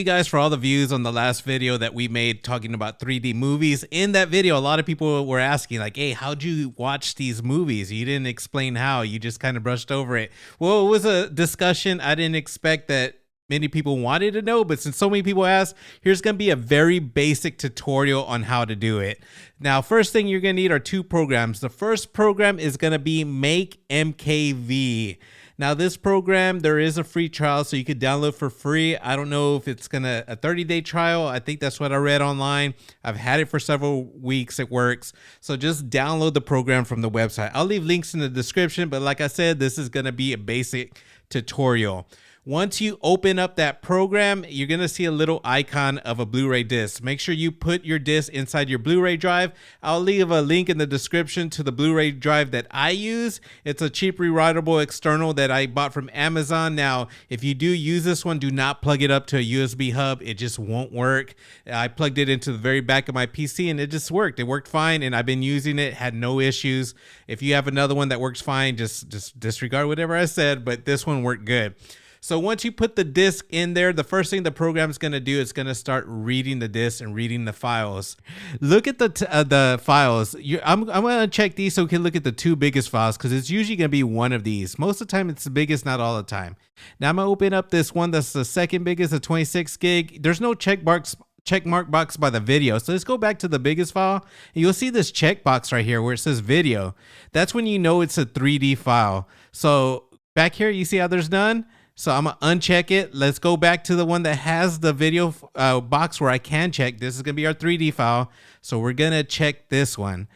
You guys for all the views on the last video that we made talking about 3D movies. In that video, a lot of people were asking like, hey, how'd you watch these movies? You didn't explain how, you just kind of brushed over it. Well, it was a discussion I didn't expect that many people wanted to know, but since so many people asked, here's going to be a very basic tutorial on how to do it. Now, first thing you're going to need are two programs. The first program is going to be Make MKV. Now, this program, there is a free trial, so you could download for free. I don't know if it's gonna a 30-day trial. I think that's what I read online. I've had it for several weeks. It works. So just download the program from the website. I'll leave links in the description, but like I said, this is gonna be a basic tutorial. Once you open up that program, you're going to see a little icon of a Blu-ray disc. Make sure you put your disc inside your Blu-ray drive. I'll leave a link in the description to the Blu-ray drive that I use. It's a cheap rewritable external that I bought from Amazon. Now, if you do use this one, do not plug it up to a USB hub. It just won't work. I plugged it into the very back of my PC and it just worked. It worked fine and I've been using it, had no issues. If you have another one that works fine, just disregard whatever I said, but this one worked good. So once you put the disc in there, the first thing the program is going to do is going to start reading the disc and reading the files. Look at the files. I'm going to check these so we can look at the two biggest files because it's usually going to be one of these. Most of the time it's the biggest, not all the time. Now I'm going to open up this one that's the second biggest, the 26 gig. There's no check mark box by the video. So let's go back to the biggest file. And you'll see this check box right here where it says video. That's when you know it's a 3D file. So back here, you see how there's none? So I'm going to uncheck it. Let's go back to the one that has the video box where I can check. This is going to be our 3D file. So we're going to check this one.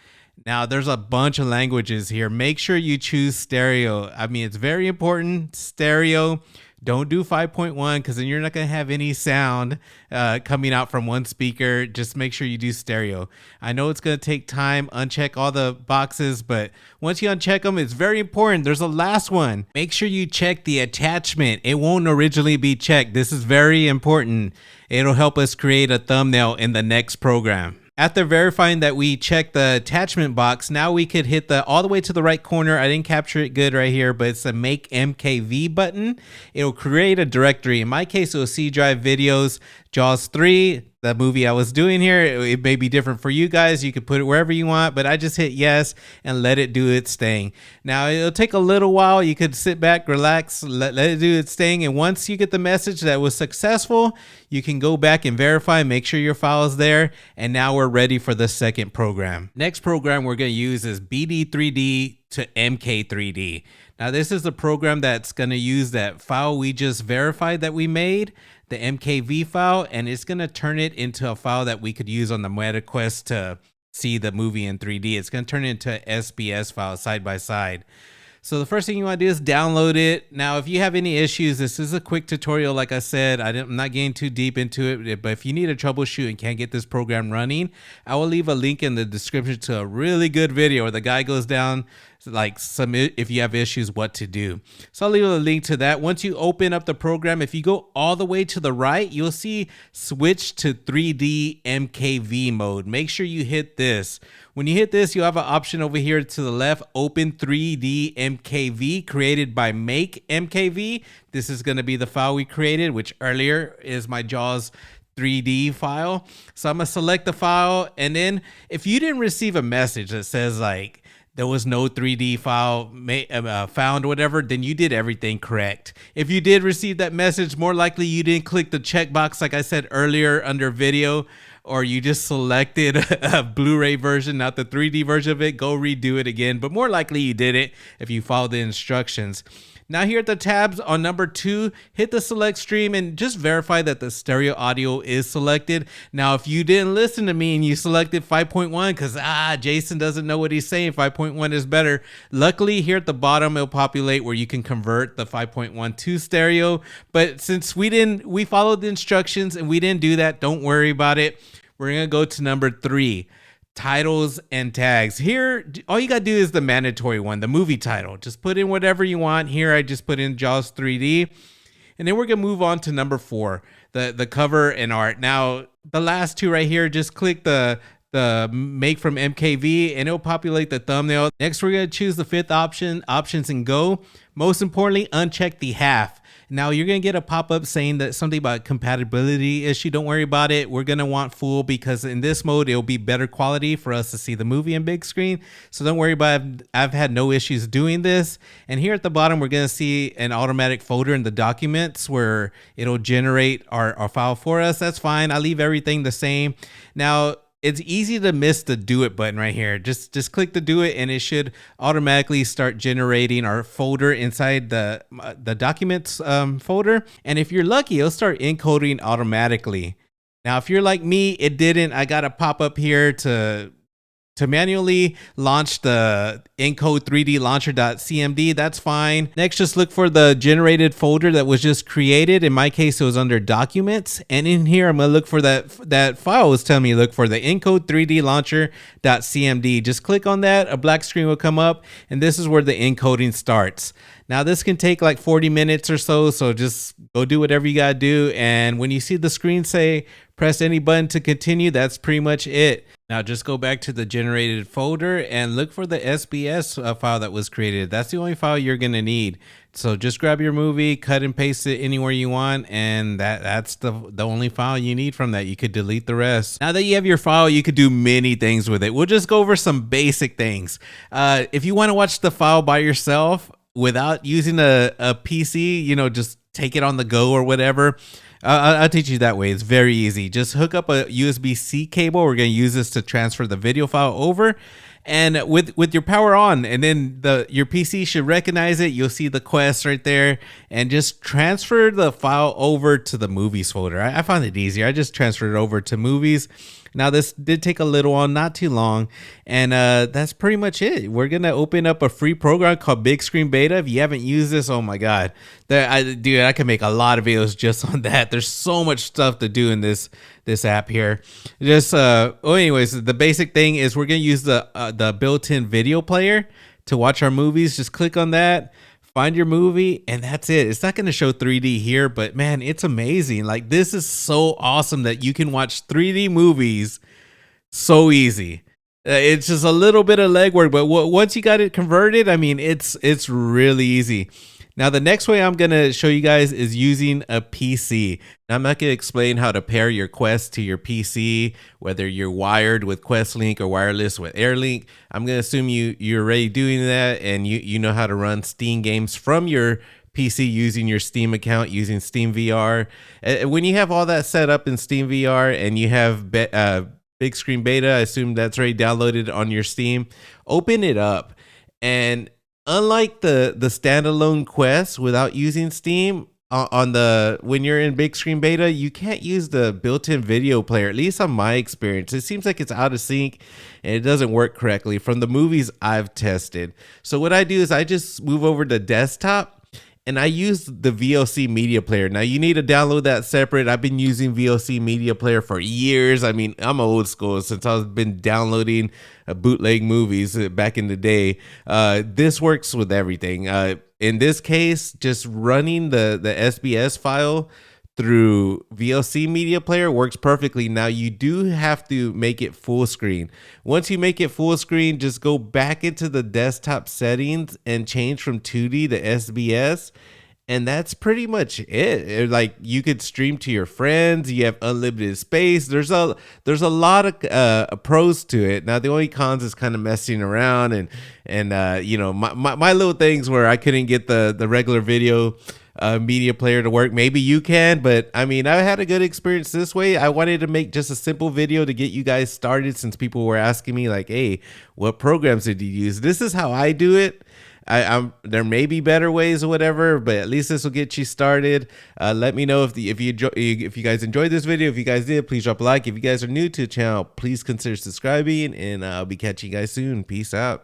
Now, there's a bunch of languages here. Make sure you choose stereo. I mean, it's very important. Stereo. Don't do 5.1 because then you're not going to have any sound coming out from one speaker. Just make sure you do stereo. I know it's going to take time. Uncheck all the boxes, but once you uncheck them, it's very important. There's a last one. Make sure you check the attachment. It won't originally be checked. This is very important. It'll help us create a thumbnail in the next program. After verifying that we checked the attachment box, now we could hit the all the way to the right corner. I didn't capture it good right here, but it's the Make MKV button. It'll create a directory. In my case, it was C drive videos, Jaws 3, the movie I was doing here. It may be different for you guys. You could put it wherever you want, but I just hit yes and let it do its thing. Now, it'll take a little while. You could sit back, relax, let it do its thing. And once you get the message that was successful, you can go back and verify, make sure your file is there. And now we're ready for the second program. Next program we're going to use is BD3D to MK3D. Now, this is the program that's going to use that file we just verified that we made, the MKV file, and it's going to turn it into a file that we could use on the MetaQuest to see the movie in 3D. It's going to turn it into an SBS file side by side. So the first thing you want to do is download it. Now, if you have any issues, this is a quick tutorial. Like I said, I'm not getting too deep into it, but if you need a troubleshoot and can't get this program running, I will leave a link in the description to a really good video where the guy goes down like if you have issues, what to do. So I'll leave a link to that. Once you open up the program, if you go all the way to the right, you'll see switch to 3D MKV mode. Make sure you hit this. When you hit this, you'll have an option over here to the left, open 3D MKV created by Make MKV. This is going to be the file we created, which earlier is my Jaws 3D file. So I'm going to select the file. And then if you didn't receive a message that says like, there was no 3D file found or whatever, then you did everything correct. If you did receive that message, more likely you didn't click the checkbox like I said earlier under video, or you just selected a Blu-ray version, not the 3D version of it. Go redo it again, but more likely you did it if you followed the instructions. Now here at the tabs on number 2, hit the select stream and just verify that the stereo audio is selected. Now, if you didn't listen to me and you selected 5.1 because Jason doesn't know what he's saying, 5.1 is better. Luckily here at the bottom, it'll populate where you can convert the 5.1 to stereo. But since we followed the instructions and we didn't do that, don't worry about it. We're going to go to number 3. Titles and tags. Here, all you gotta do is the mandatory one, the movie title. Just put in whatever you want. Here, I just put in Jaws 3D. And then we're gonna move on to number 4, the cover and art. Now, the last two right here, just click the make from MKV and it'll populate the thumbnail. Next, we're gonna choose the 5th option, options and go. Most importantly, uncheck the half. Now you're gonna get a pop-up saying that something about compatibility issue. Don't worry about it. We're gonna want full because in this mode it'll be better quality for us to see the movie in big screen. So don't worry about it. I've had no issues doing this. And here at the bottom we're gonna see an automatic folder in the documents where it'll generate our file for us. That's fine. I leave everything the same. Now it's easy to miss the do it button right here. Just click the do it and it should automatically start generating our folder inside the documents folder. And if you're lucky, it'll start encoding automatically. Now, if you're like me, it didn't. I got a pop up here to manually launch the encode 3D launcher.cmd. That's fine. Next, just look for the generated folder that was just created. In my case, it was under documents. And in here, I'm going to look for that file was telling me to look for the encode 3D launcher.cmd. Just click on that. A black screen will come up. And this is where the encoding starts. Now, this can take like 40 minutes or so. So just go do whatever you got to do. And when you see the screen say, press any button to continue, that's pretty much it. Now just go back to the generated folder and look for the SBS file that was created. That's the only file you're gonna need. So just grab your movie, cut and paste it anywhere you want, and that's the only file you need from that. You could delete the rest. Now that you have your file, you could do many things with it. We'll just go over some basic things. If you want to watch the file by yourself without using a PC, you know, just take it on the go or whatever. I'll teach you that way. It's very easy. Just hook up a USB-C cable. We're going to use this to transfer the video file over. And with your power on, and then your PC should recognize it. You'll see the Quest right there, and just transfer the file over to the movies folder. I found it easier. I just transferred it over to movies. Now this did take a little while, not too long, and that's pretty much it. We're gonna open up a free program called BigScreen Beta. If you haven't used this, oh my god, dude, I can make a lot of videos just on that. There's so much stuff to do in this app here. Just anyways, the basic thing is we're gonna use the built-in video player to watch our movies. Just click on that. Find your movie, and that's it. It's not going to show 3D here, but man, it's amazing. Like, this is so awesome that you can watch 3D movies so easy. It's just a little bit of legwork, but once you got it converted, I mean, it's really easy. Now, the next way I'm going to show you guys is using a PC. Now, I'm not going to explain how to pair your Quest to your PC, whether you're wired with Quest Link or wireless with AirLink. I'm going to assume you're already doing that and you know how to run Steam games from your PC using your Steam account, using Steam VR. When you have all that set up in Steam VR and you have BigScreen Beta, I assume that's already downloaded on your Steam, open it up. And unlike the standalone Quest without using Steam, when you're in BigScreen Beta, you can't use the built-in video player, at least on my experience. It seems like it's out of sync and it doesn't work correctly from the movies I've tested. So what I do is I just move over to desktop and I use the VLC media player. Now you need to download that separate. I've been using VLC media player for years. I mean, I'm old school since I've been downloading bootleg movies back in the day. This works with everything. In this case, just running the SBS file through VLC media player works perfectly. Now you do have to make it full screen. Once you make it full screen, just go back into the desktop settings and change from 2D to SBS. And that's pretty much it. Like, you could stream to your friends. You have unlimited space. There's a lot of pros to it. Now the only cons is kind of messing around and you know, my little things where I couldn't get the regular video media player to work. Maybe you can, but I mean, I had a good experience this way. I wanted to make just a simple video to get you guys started, since people were asking me like, hey, what programs did you use? This is how I do it. There may be better ways or whatever, but at least this will get you started. Let me know if you guys enjoyed this video. If you guys did, please drop a like. If you guys are new to the channel, please consider subscribing, and I'll be catching you guys soon. Peace out.